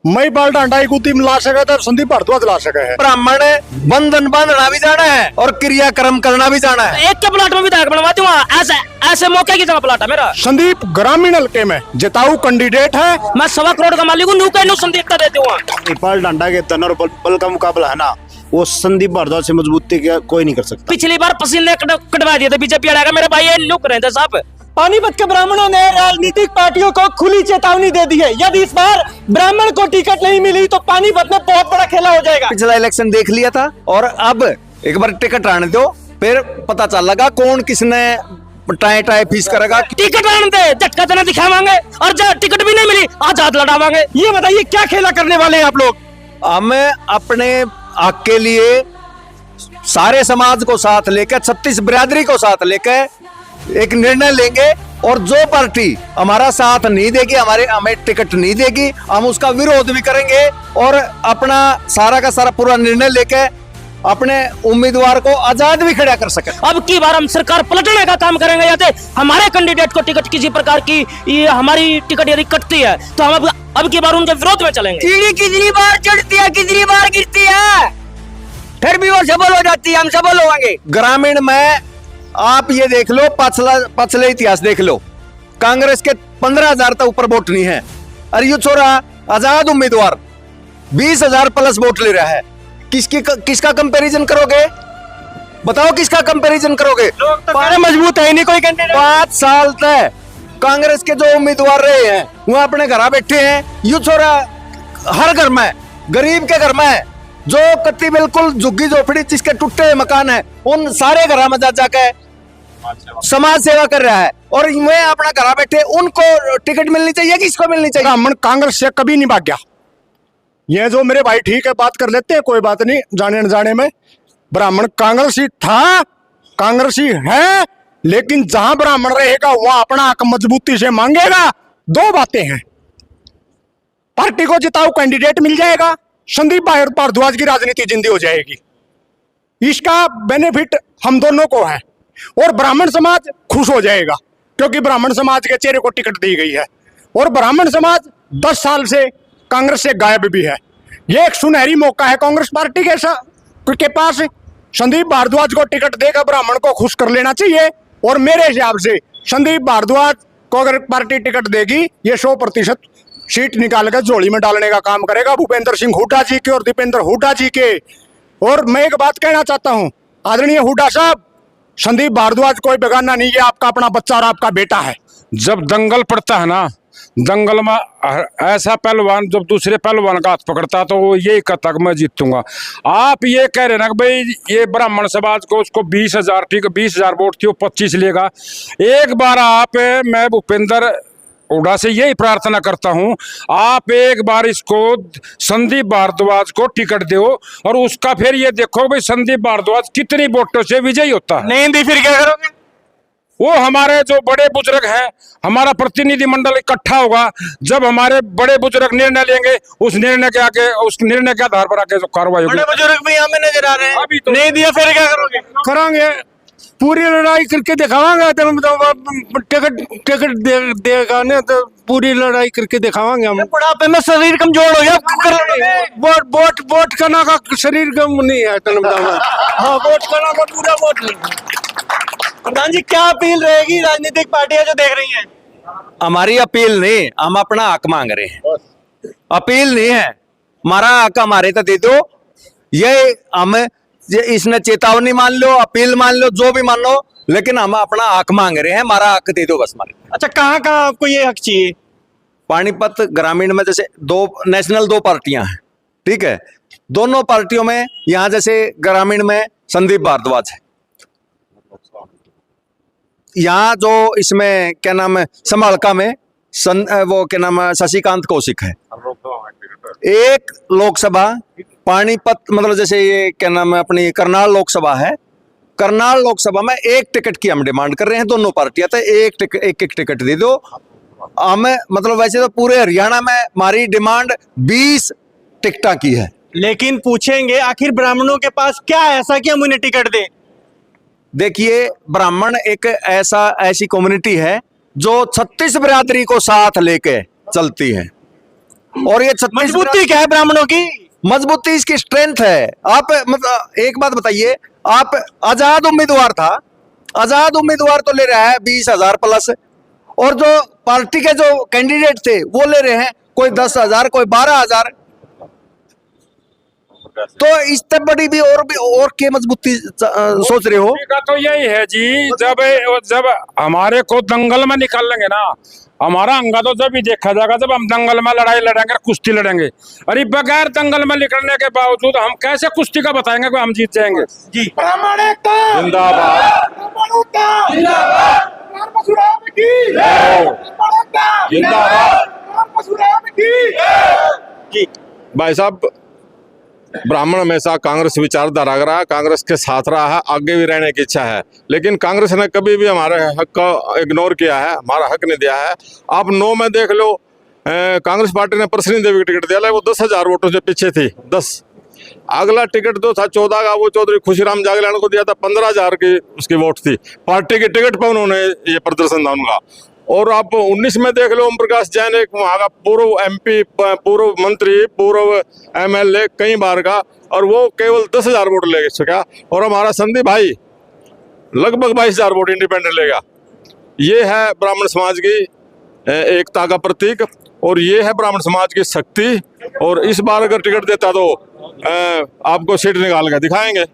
मैं बाल डांडाई कुत्ती में ला सका था, संदीप भारद्वाज ला सका है। ब्राह्मण बंधन बांधना भी जाना है और क्रियाक्रम करना भी जाना है। एक के प्लाट में विधायक बनवा दूंगा, ऐसे ऐसे मौके की जगह प्लाट है मेरा। संदीप ग्रामीण हल्के में जिताऊ कैंडिडेट है। मैं 1.25 करोड़ का मालिक हूँ, नू कहनू संदीप का देती हूँ। नेपाल डांडा के तन और बल का मुकाबला है ना, वो संदीप भारद्वाज से मजबूती का कोई नहीं कर सकता। पिछली बार पसीने कटवा दिए थे बीजेपी आएगा मेरे भाई, ये लुक रहे थे साहब। पानीपत के ब्राह्मणों ने राजनीतिक पार्टियों को खुली चेतावनी दे दी है, यदि इस बार ब्राह्मण को टिकट नहीं मिली तो पानीपत में बहुत बड़ा खेला हो जाएगा। पिछला इलेक्शन देख लिया था और अब एक बार टिकट आने दो, फिर पता चल लगा कौन किसने टाई टाई फीस करेगा। टिकट आने दे, झटका देना दिखावांगे, और जब टिकट भी नहीं मिली आजाद लड़ावांगे। ये बताइए क्या खेला करने वाले हैं आप लोग? हम अपने हक के लिए सारे समाज को साथ लेकर, 36 बिरादरी को साथ लेकर एक निर्णय लेंगे, और जो पार्टी हमारा साथ नहीं देगी, हमें टिकट नहीं देगी, हम उसका विरोध भी करेंगे और अपना सारा का सारा पूरा निर्णय लेकर अपने उम्मीदवार को आजाद भी खड़ा कर सके। अब की बार हम सरकार पलटने का काम करेंगे, या हमारे कैंडिडेट को टिकट किसी प्रकार की ये हमारी टिकट यदि कटती है तो हम अब की बार उनके विरोध में चलेंगे। सीढ़ी कितनी बार चढ़ती है, कितनी बार गिरती है, फिर भी वो सफल हो जाती है, हम सफल होंगे। ग्रामीण में आप ये देख लो, पछले इतिहास देख लो, कांग्रेस के 15,000 तक ऊपर वोट नहीं है, और ये छोरा आजाद उम्मीदवार 20,000 प्लस वोट ले रहा है। किसका कंपैरिजन करोगे? बताओ किसका कंपैरिजन करोगे? मजबूत है नहीं कोई कैंडिडेट। 5 साल तक कांग्रेस के जो उम्मीदवार रहे हैं वो अपने घर बैठे हैं। यू छोरा हर घर में, गरीब के घर में, जो कत्ती बिल्कुल झुग्गी झोपड़ी जिसके टूटे हुए मकान है, उन सारे घर में जा जाकर समाज सेवा कर रहा है, और वे अपना घर बैठे, उनको टिकट मिलनी चाहिए। किसको मिलनी चाहिए? ब्राह्मण कांग्रेस से कभी नहीं भाग गया। ये जो मेरे भाई ठीक है बात कर लेते हैं, कोई बात नहीं, जाने न जाने में ब्राह्मण कांग्रेसी था, कांग्रेसी है, लेकिन जहां ब्राह्मण रहेगा वहां अपना हक मजबूती से मांगेगा। 2 बातें हैं, पार्टी को जिताऊ कैंडिडेट मिल जाएगा, संदीप भारद्वाज की राजनीति जिंदी हो जाएगी। इसका बेनिफिट हम दोनों को है, और ब्राह्मण समाज खुश हो जाएगा क्योंकि ब्राह्मण समाज के चेहरे को टिकट दी गई है, और ब्राह्मण समाज 10 साल से कांग्रेस से गायब भी है। ये एक सुनहरी मौका है कांग्रेस पार्टी के पास। संदीप भारद्वाज को टिकट देकर ब्राह्मण को खुश कर लेना चाहिए, और मेरे हिसाब से संदीप भारद्वाज को अगर पार्टी टिकट देगी, ये 100% सीट निकाल कर झोली में डालने का काम करेगा भूपेंद्र सिंह हुड्डा जी के और दीपेंद्र हुड्डा जी के। और मैं एक बात कहना चाहता हूं, आदरणीय हुड्डा साहब, संदीप भारद्वाज कोई बेगाना नहीं है, आपका अपना बच्चा और आपका बेटा है। जब दंगल पड़ता है ना, दंगल में ऐसा पहलवान जब दूसरे पहलवान का हाथ पकड़ता तो वो यही कहता कि मैं जीतूंगा। आप ये कह रहे ना कि भाई ये ब्राह्मण समाज को उसको 20,000, ठीक है 20,000 वोट थी, वो 25 लेगा। एक बार आप, मैं भूपेंद्र हुड्डा से यही प्रार्थना करता हूं, आप एक बार इसको संदीप भारद्वाज को टिकट दो, और उसका फिर ये देखो भाई संदीप भारद्वाज कितनी वोटों से विजयी होता है। नहीं दी फिर क्या करोगे? वो हमारे जो बड़े बुजुर्ग हैं, हमारा प्रतिनिधिमंडल इकट्ठा होगा, जब हमारे बड़े बुजुर्ग निर्णय लेंगे, उस निर्णय के आगे, उस निर्णय के आधार पर आगे जो कार्रवाई होगी। बड़े बुजुर्ग भी हमें नजर आ रहे हैं, अभी तो नहीं दिया फिर क्या करोगे? करांगे, पूरी लड़ाई करके दिखावांगे। टिकट देगा ना तो पूरी लड़ाई करके दिखावांगे हम। बुढ़ापे में शरीर कमजोर हो गया, वोट करना का शरीर कम नहीं है। हाँ, वोट करना का पूरा वोट। प्रधान जी क्या अपील रहेगी राजनीतिक पार्टियां जो देख रही हैं? हमारी अपील नहीं, हम अपना हक मांग रहे हैं। अपील नहीं है, हमारा हक हमारे तो दे दो। ये हम इसने चेतावनी मान लो, अपील मान लो, जो भी मान लो, लेकिन हम अपना हक मांग रहे हैं, हमारा हक दे दो बस हमारे। अच्छा, कहाँ कहाँ आपको ये हक चाहिए? पानीपत ग्रामीण में जैसे 2 नेशनल 2 पार्टियां हैं, ठीक है, दोनों पार्टियों में यहाँ जैसे ग्रामीण में संदीप भारद्वाज है, यहाँ जो इसमें क्या नाम है समालका में वो क्या नाम है शशिकांत कौशिक है। एक लोकसभा पानीपत, मतलब जैसे ये क्या नाम है अपनी करनाल लोकसभा है, करनाल लोकसभा में 1 टिकट की हम डिमांड कर रहे हैं। दोनों पार्टियां तो एक टिकट दे दो हमें। मतलब वैसे तो पूरे हरियाणा में हमारी डिमांड 20 टिकटा की है, लेकिन पूछेंगे आखिर ब्राह्मणों के पास क्या है ऐसा कि हम उन्हें टिकट दें? देखिए, ब्राह्मण एक ऐसी कम्युनिटी है जो 36 बिरादरी को साथ लेके चलती है। और ये 36 मजबूती क्या है ब्राह्मणों की? मजबूती इसकी स्ट्रेंथ है। आप मतलब एक बात बताइए, आप आजाद उम्मीदवार था, आजाद उम्मीदवार तो ले रहा है 20,000 प्लस, और जो पार्टी के जो कैंडिडेट थे वो ले रहे हैं कोई 10,000, कोई 12,000। तो इससे बड़ी भी और के मजबूती सोच रहे हो? का तो यही है जी, जब हमारे को दंगल में निकाल लेंगे ना, हमारा अंगा तो जब भी देखा जाएगा जब हम दंगल में लड़ाई लड़ेंगे, कुश्ती लड़ेंगे। अरे बगैर दंगल में निकलने के बावजूद हम कैसे कुश्ती का बताएंगे कि हम जीत जाएंगे? जी जिंदाबाद, जी भाई साहब, ब्राह्मण हमेशा कांग्रेस विचारधारा रहा, कांग्रेस के साथ रहा है, आगे भी रहने की इच्छा है, लेकिन कांग्रेस ने कभी भी हमारे हक का इग्नोर किया है, हमारा हक नहीं दिया है। आप 9 में देख लो, कांग्रेस पार्टी ने प्रसन्न देवी को टिकट दिया, वो 10,000 वोटों से पीछे थी। 10 अगला टिकट जो था 14 का, वो चौधरी खुशीराम जागलान को दिया था, 15,000 की उसकी वोट थी। पार्टी की टिकट पर उन्होंने ये प्रदर्शन था उनका। और आप 19 में देख लो, ओम प्रकाश जैन एक वहाँ का पूर्व MP, पूर्व मंत्री, पूर्व MLA कई बार का, और वो केवल 10,000 वोट ले सका। और हमारा संदीप भाई लगभग 22,000 वोट इंडिपेंडेंट लेगा। ये है ब्राह्मण समाज की एकता का प्रतीक, और ये है ब्राह्मण समाज की शक्ति। और इस बार अगर टिकट देता तो आपको सीट निकाल के दिखाएंगे।